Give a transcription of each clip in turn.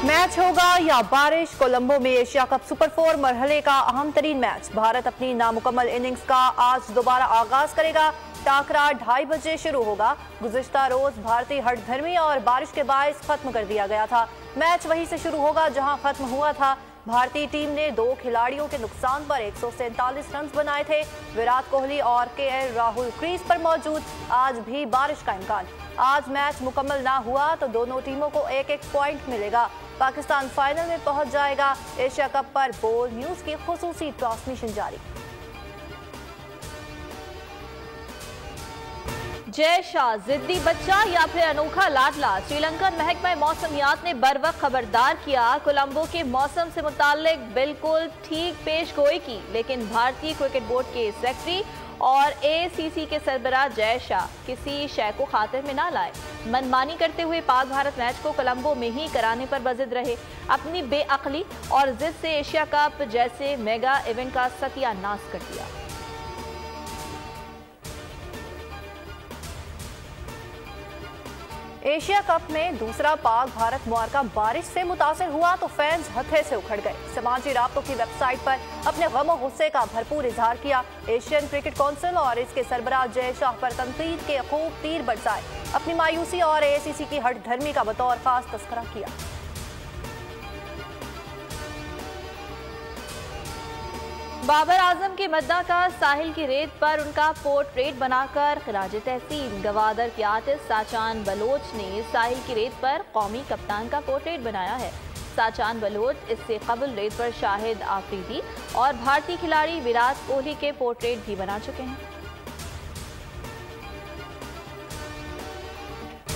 Match होगा या बारिश, कोलंबो में एशिया कप सुपर 4 मरहले का अहम तरीन मैच। भारत अपनी नामुकम्मल इनिंग्स का आज दोबारा आगाज करेगा। टाकरा 2:30 बजे शुरू होगा। गुज़िश्ता रोज भारतीय हठधर्मी और बारिश के बायस खत्म कर दिया गया था। मैच वहीं से शुरू होगा जहां खत्म हुआ था। भारतीय टीम ने 2 खिलाड़ियों के नुकसान पर 147 रन बनाए थे। विराट कोहली और केएल राहुल क्रीज पर मौजूद। आज भी बारिश का इम्कान। आज मैच मुकम्मल ना हुआ तो दोनों टीमों को 1-1 पॉइंट मिलेगा। पाकिस्तान फाइनल में पहुंच जाएगा। एशिया कप पर बोल न्यूज की खुसूसी ट्रांसमिशन जारी। जय शाह जिद्दी बच्चा या फिर अनोखा लाडला, श्रीलंकन महकमा मौसमियात ने बर वक्त खबरदार किया। कोलंबो के मौसम से मुताल्लिक बिल्कुल ठीक पेश गोई की, लेकिन भारतीय क्रिकेट बोर्ड के सेक्रेटरी और एसीसी के सरबराह जय शाह किसी शय को खातिर में ना लाए। मनमानी करते हुए पाक भारत मैच को कोलंबो में ही कराने पर बजिद रहे। अपनी बेअक्ली और जिद से एशिया कप जैसे मेगा इवेंट का सत्यानाश कर दिया। एशिया कप में दूसरा पाक भारत मुआरका बारिश से मुतासिर हुआ तो फैंस हथे से उखड़ गए। समाजी राब्तों की वेबसाइट पर अपने गम गुस्से का भरपूर इजहार किया। एशियन क्रिकेट काउंसिल और इसके सरबराह जय शाह पर तनकीद के खूब तीर बरसाए। अपनी मायूसी और एसीसी की हठधर्मी का बतौर खास तस्करा किया। बाबर आजम के मद्दा का साहिल की रेत पर उनका पोर्ट्रेट बनाकर खिराज तहसीन। गवादर के आर्टिस्ट साचान बलोच ने साहिल की रेत पर कौमी कप्तान का पोर्ट्रेट बनाया है। साचान बलोच इससे कबल रेत पर शाहिद आफरीदी और भारतीय खिलाड़ी विराट कोहली के पोर्ट्रेट भी बना चुके हैं।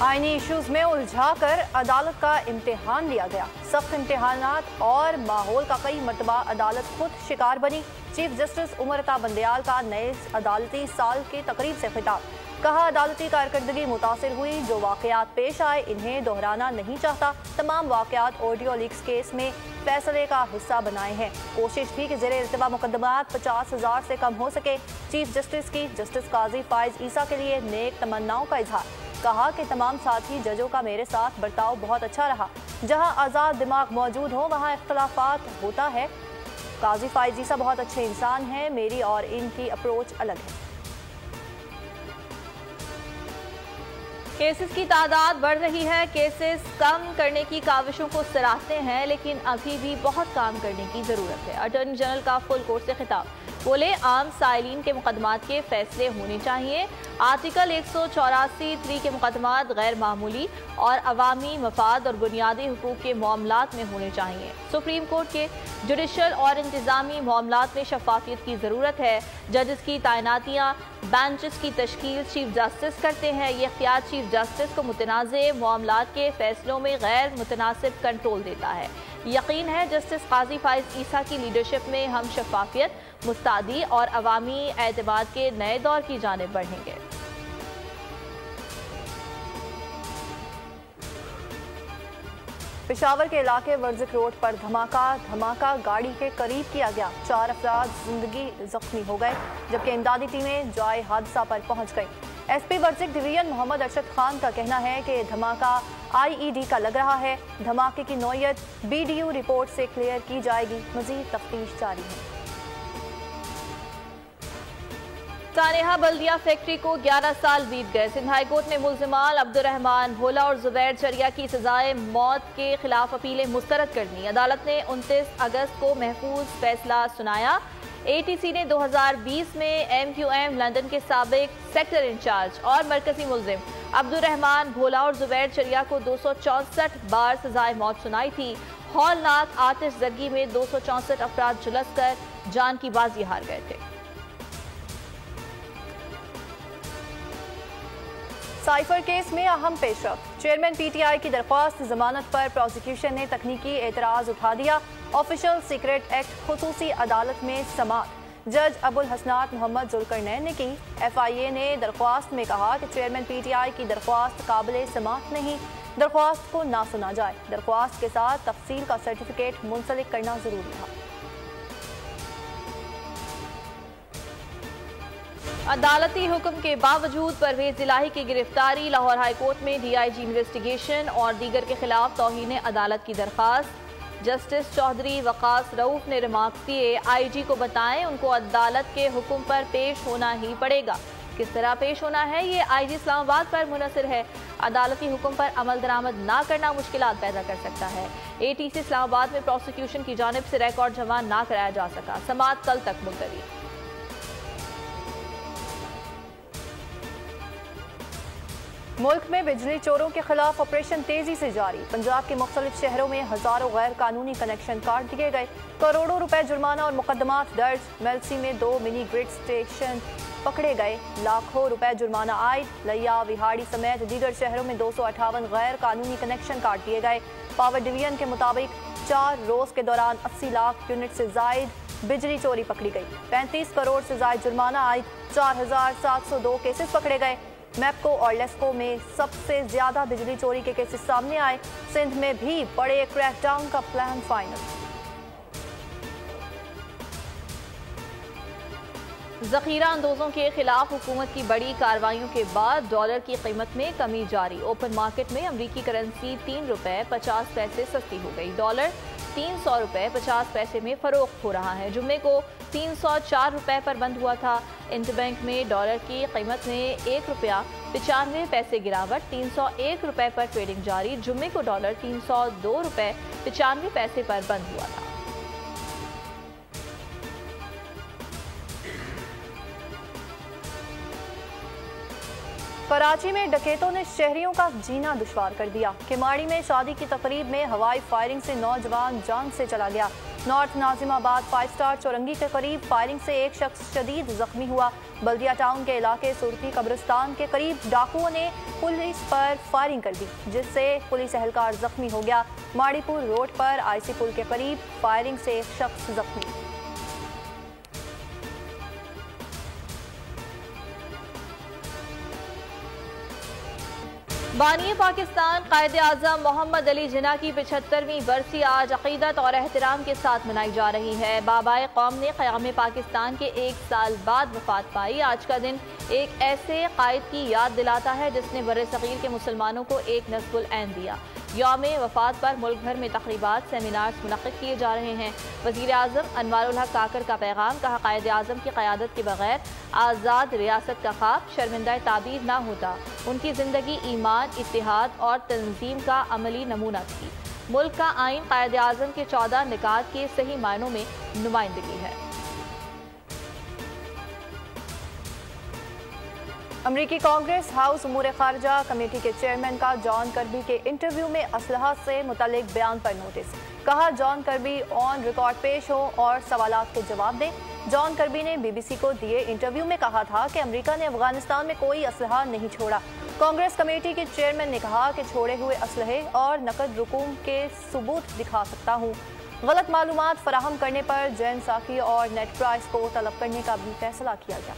आईनी इश्यूज में उलझाकर अदालत का इम्तिहान लिया गया। सख्त इम्तिहानात और माहौल का कई मरतबा अदालत खुद शिकार बनी। चीफ जस्टिस उमर अता बंदयाल का नए अदालती साल के तकरीब से खिताब। कहा, अदालती कारकर्दगी मुतासिर हुई। जो वाकयात पेश आए इन्हें दोहराना नहीं चाहता। तमाम वाकयात ऑडियो लीक्स केस में फैसले का हिस्सा बनाए हैं। कोशिश थी कि ज़ेरे इल्तिवा मुकदमात 50,000 से कम हो सके। चीफ जस्टिस की जस्टिस काजी फाइज ईसा के लिए नेक तमन्नाओं का इजहार। कहा कि तमाम साथी जजों का मेरे साथ बर्ताव बहुत अच्छा रहा। जहां आज़ाद दिमाग मौजूद हो वहां इख्तलाफात होता है। काजी फाइज ईसा बहुत अच्छे इंसान हैं। मेरी और इनकी अप्रोच अलग है। केसेस की तादाद बढ़ रही है। केसेस कम करने की काविशों को सराहते हैं, लेकिन अभी भी बहुत काम करने की जरूरत है। अटॉर्नी जनरल का फुल कोर्ट से खिताब। बोले, आम साइलिन के मुकदमात के फैसले होने चाहिए। आर्टिकल 184(3) के मुकदमात गैर मामूली और अवामी मफाद और बुनियादी हुकूक के मामलात में होने चाहिए। सुप्रीम कोर्ट के जुडिशल और इंतजामी मामलात में शफाफियत की ज़रूरत है। जजेस की तैनातियाँ, बेंचेस की तश्कील चीफ जस्टिस करते हैं। ये इख्तियार चीफ जस्टिस को मुतनाज़े मामलात के फैसलों में गैर मुतनासिब कंट्रोल देता है। यकीन है जस्टिस काजी फाइज ईसा की लीडरशिप में हम शफाफियत, मुस्तादी और अवामी एतमाद के नए दौर की जानिब बढ़ेंगे। पेशावर के इलाके वर्जिक रोड पर धमाका गाड़ी के करीब किया गया। 4 अफराद जिंदगी जख्मी हो गए, जबकि इमदादी टीमें जाए हादसा पर पहुंच गई। एसपी वर्जिक डिवीजन मोहम्मद अरशद खान का कहना है कि धमाका आईईडी का लग रहा है। धमाके की नौयत बीडीयू रिपोर्ट से क्लियर की जाएगी। मजीद तफ्तीश जारी है। सानेहा बल्दिया फैक्ट्री को 11 साल बीत गए। सिंध हाई कोर्ट ने मुल्जिमान अब्दुर्रहमान भोला और जुबैर चरिया की सजाए मौत के खिलाफ अपीलें मुस्तरद कर दी। अदालत ने 29 अगस्त को महफूज फैसला सुनाया। एटीसी ने 2020 में एमक्यूएम लंदन के साबिक सेक्टर इंचार्ज और मरकजी मुल्जिम अब्दुर्रहमान भोला और जुबैर चरिया को 264 बार सजाए मौत सुनाई थी। हौलनाक आतिशज़दगी में 264 अफराद झुलस कर जान की बाजी हार गए थे। साइफर केस में अहम पेशरफ्त। चेयरमैन पीटीआई की दरख्वास्त जमानत पर प्रोसिक्यूशन ने तकनीकी एतराज उठा दिया। ऑफिशियल सीक्रेट एक्ट खुसूसी अदालत में समाअत। जज अबुल हसनात मोहम्मद जुल्करनैन ने की। एफआईए ने दरख्वास्त में कहा कि चेयरमैन पीटीआई की दरख्वास्त काबिल समाअत नहीं। दरख्वास्त को ना सुना जाए। दरख्वास्त के साथ तफसील का सर्टिफिकेट मुंसलिक करना जरूरी था। अदालती हुक्म के बावजूद परवेज इलाही की गिरफ्तारी, लाहौर हाई कोर्ट में DIG इन्वेस्टिगेशन और दीगर के खिलाफ तौहीन अदालत की दरख्वास्त। जस्टिस चौधरी वकास रऊफ ने रिमार्क्स दिए, IG को बताएं उनको अदालत के हुक्म पर पेश होना ही पड़ेगा। किस तरह पेश होना है ये IG इस्लामाबाद पर मुनहसर है। अदालती हुक्म पर अमल दरामद ना करना मुश्किलात पैदा कर सकता है। ATC इस्लामाबाद में प्रोसिक्यूशन की जानिब से रिकॉर्ड जमा ना कराया जा सका। समाअत कल तक मुलतवी। मुल्क में बिजली चोरों के खिलाफ ऑपरेशन तेजी से जारी। पंजाब के मुख्तलिफ शहरों में हजारों गैर कानूनी कनेक्शन काट दिए गए। करोड़ों रुपए जुर्माना और मुकदमात दर्ज। मेलसी में 2 मिनी ग्रिड स्टेशन पकड़े गए। लाखों रुपए जुर्माना आयद। लिया, विहाड़ी समेत दीगर शहरों में 258 गैर कानूनी कनेक्शन काट दिए गए। पावर डिवीजन के मुताबिक 4 रोज के दौरान 80 लाख यूनिट से जायद बिजली चोरी पकड़ी गई। 35 करोड़ से जायद जुर्माना आयद। 4702 केसेस पकड़े गए। मैपको और लेस्को में सबसे ज्यादा बिजली चोरी के केसेस सामने आए। सिंध में भी बड़े क्रैकडाउन का प्लान फाइनल। जखीरा अंदोजों के खिलाफ हुकूमत की बड़ी कार्रवाइयों के बाद डॉलर की कीमत में कमी जारी। ओपन मार्केट में अमरीकी करेंसी 3 रुपए 50 पैसे सस्ती हो गई। डॉलर 300 रुपए 50 पैसे में फरोख्त हो रहा है। जुम्मे को 304 रुपए पर बंद हुआ था। इंटरबैंक में डॉलर की कीमत में 1 रुपया 95 पैसे गिरावट। 301 रुपए पर ट्रेडिंग जारी। जुम्मे को डॉलर 302 रुपए 95 पैसे पर बंद हुआ था। कराची में डकैतों ने शहरियों का जीना दुश्वार कर दिया। किमाड़ी में शादी की तकरीब में हवाई फायरिंग से नौजवान जान से चला गया। नॉर्थ नाजिमाबाद 5 स्टार चौरंगी के करीब फायरिंग से एक शख्स शदीद जख्मी हुआ। बल्दिया टाउन के इलाके सुरती कब्रिस्तान के करीब डाकुओं ने पुलिस पर फायरिंग कर दी, जिससे पुलिस एहलकार जख्मी हो गया। माड़ीपुर रोड पर IC पुल के करीब फायरिंग से एक शख्स जख्मी। बानी पाकिस्तान कायदे आज़म मोहम्मद अली जिन्ना की 75वीं बरसी आज अकीदत और एहतराम के साथ मनाई जा रही है। बाबाए कौम ने क़याम पाकिस्तान के 1 साल बाद वफात पाई। आज का दिन एक ऐसे कायद की याद दिलाता है जिसने बर्र-ए-सग़ीर के मुसलमानों को एक नस्बुल ऐन दिया। यौम वफात पर मुल्क भर में तक़रीबात सेमिनार्स मुनक़्क़िद किए जा रहे हैं। वज़ीर आज़म अनवारुल हक काकर का पैगाम, कहा कायदे आज़म की क़यादत के बगैर आज़ाद रियासत का ख्वाब शर्मिंदा ताबीर ना होता। उनकी ज़िंदगी ईमान, इत्तेहाद और तंजीम का अमली नमूना थी। मुल्क का आइन कायदे आज़म के 14 निकात के सही मायनों में नुमाइंदगी है। अमरीकी कांग्रेस हाउस उमूर खारजा कमेटी के चेयरमैन का जॉन कर्बी के इंटरव्यू में असलहा से मुतल्लिक बयान पर नोटिस। कहा जॉन कर्बी ऑन रिकॉर्ड पेश हो और सवालात के जवाब दें। जॉन कर्बी ने BBC को दिए इंटरव्यू में कहा था कि अमेरिका ने अफगानिस्तान में कोई असलहा नहीं छोड़ा। कांग्रेस कमेटी के चेयरमैन ने कहा कि छोड़े हुए असलहे और नकद रकूम के सबूत दिखा सकता हूँ। गलत मालूमात फराहम करने पर जैन साकी और नेट प्राइस को तलब करने का भी फैसला किया गया।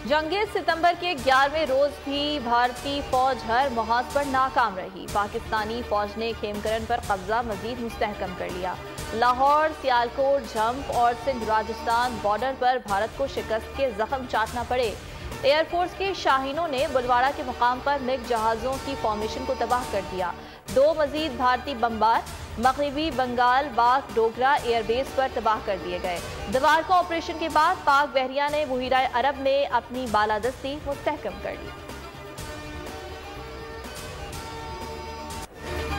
जंगे सितंबर के 11वें रोज भी भारतीय फौज हर मुहाज पर नाकाम रही। पाकिस्तानी फौज ने खेमकरन पर कब्जा मजीद मुस्तहकम कर लिया। लाहौर, सियालकोट, झम्प और सिंध राजस्थान बॉर्डर पर भारत को शिकस्त के जख्म चाटना पड़े। एयरफोर्स के शाहीनों ने बुलवाड़ा के मुकाम पर मिग जहाज़ों की फॉर्मेशन को तबाह कर दिया। 2 मजीद भारतीय बमबार मगरबी बंगाल बाग डोगरा एयरबेस पर तबाह कर दिए गए। दीवार का ऑपरेशन के बाद पाक बहरिया ने बुहिरा अरब में अपनी बालादस्ती मुस्तहकम कर ली।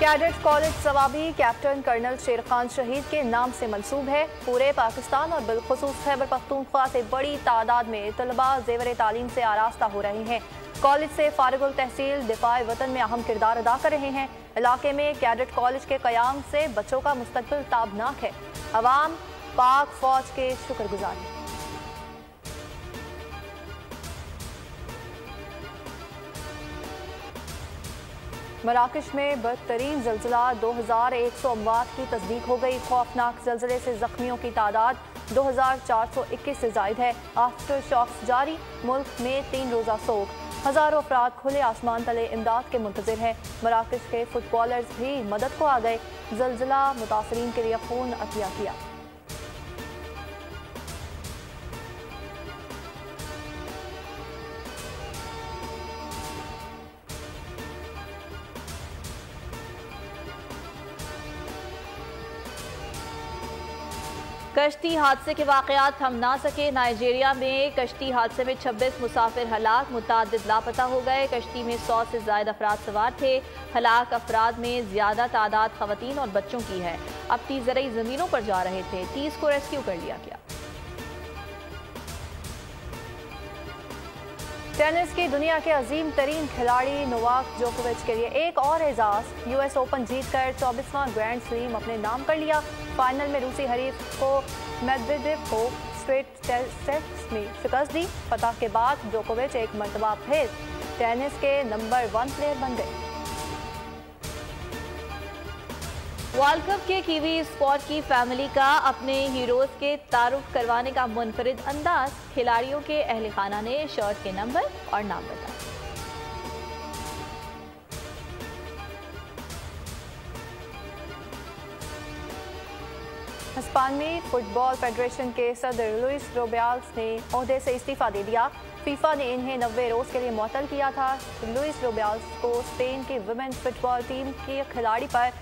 Cadet college Swabi captain colonel Sher Khan शहीद के नाम से मंसूब है। पूरे पाकिस्तान और बिलखुसूस खैबर पख्तूनख्वा से बड़ी तादाद में तलबा ज़ेवर तालीम से आरास्ता हो रहे हैं। कॉलेज से फारिगुल तहसील दिफाए वतन में अहम किरदार अदा कर रहे हैं। इलाके में कैडेट कॉलेज के क़याम से बच्चों का मुस्तकबिल ताबनाक है। अवाम पाक फौज के शुक्रगुजार हैं। मराकश में बदतरीन ज़ल्ज़ला 2100 अमवात की तस्दीक हो गई। खौफनाक ज़ल्ज़ले से ज़ख्मियों की तादाद 2421 से ज़ायद है। आफ्टर शॉक्स जारी। मुल्क में 3 रोज़ा सोग। हज़ारों अफराद खुले आसमान तले इमदाद के मुंतज़िर हैं। मराकश के फुटबॉलर्स भी मदद को आ गए। ज़ल्ज़ला मुतासरीन के लिए खून अतिया किया। कश्ती हादसे के वाकयात थम ना सके। नाइजीरिया में कश्ती हादसे में 26 मुसाफिर हलाक, मुतादिद लापता हो गए। कश्ती में 100 से ज्यादा अफराद सवार थे। हलाक अफराद में ज्यादा तादाद खवातीन और बच्चों की है। अपनी ज़रई जमीनों पर जा रहे थे। 30 को रेस्क्यू कर लिया गया। टेनिस की दुनिया के अजीम तरीन खिलाड़ी नोवाक जोकोविच के लिए एक और एजाज। यूएस ओपन जीतकर 24वां ग्रैंड स्लैम अपने नाम कर लिया। फाइनल में रूसी हरीफ को मेदवेदेव को स्ट्रेट सेट्स में शिकस्त दी। फतह के बाद जोकोविच एक मरतबा फिर टेनिस के नंबर 1 प्लेयर बन गए। वर्ल्ड कप के कीवी स्क्वाड की फैमिली का अपने हीरोज के तारुफ करवाने का मुनफरिद अंदाज। खिलाड़ियों के अहले खाना ने शर्ट के नंबर और नाम बताए। स्पेनी फुटबॉल फेडरेशन के सदर लुइस रुबियाल्स ने ओहदे से इस्तीफा दे दिया। फीफा ने इन्हें 90 रोज के लिए मुअत्तल किया था। लुइस रुबियाल्स को स्पेन की वुमेन्स फुटबॉल टीम के खिलाड़ी पर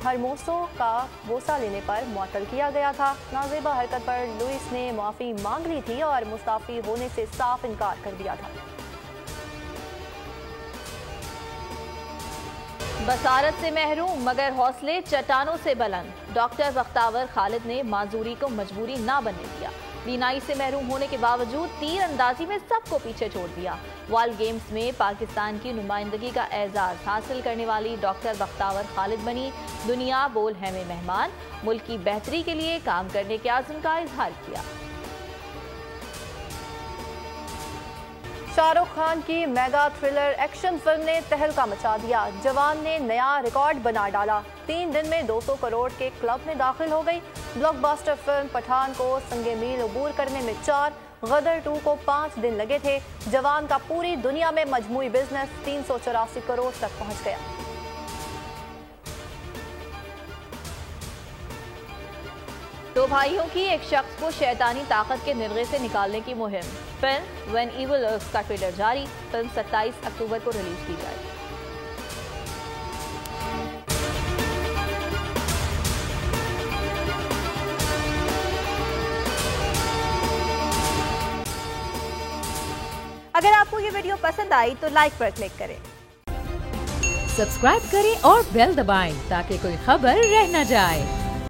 हरमोसो का बोसा लेने पर मुअत्तल किया गया था। नाजेबा हरकत पर लुइस ने माफी मांग ली थी और मुस्ताफी होने से साफ इनकार कर दिया था। बसारत से महरूम मगर हौसले चट्टानों से बुलंद। डॉक्टर बख्तावर खालिद ने माजूरी को मजबूरी ना बनने दिया। बीनाई से महरूम होने के बावजूद तीरंदाजी में सबको पीछे छोड़ दिया। वर्ल्ड गेम्स में पाकिस्तान की नुमाइंदगी का एजाज हासिल करने वाली डॉक्टर बख्तावर खालिद बनी दुनिया बोल है में मेहमान। मुल्क की बेहतरी के लिए काम करने के आज़म का इजहार किया। शाहरुख खान की मेगा थ्रिलर एक्शन फिल्म ने तहलका मचा दिया। जवान ने नया रिकॉर्ड बना डाला। 3 दिन में 200 करोड़ के क्लब में दाखिल हो गई। ब्लॉकबस्टर फिल्म पठान को संगे मील अबूर करने में 4, गदर 2 को 5 दिन लगे थे। जवान का पूरी दुनिया में मजमूई बिजनेस 384 करोड़ तक पहुंच गया। दो भाइयों की एक शख्स को शैतानी ताकत के निर्गे से निकालने की मुहिम। फिल्म व्हेन इविल लर्व्स का ट्रेलर जारी। फिल्म 27 अक्टूबर को रिलीज की जाएगी। अगर आपको ये वीडियो पसंद आई तो लाइक पर क्लिक करें, सब्सक्राइब करें और बेल दबाएं ताकि कोई खबर रह न जाए।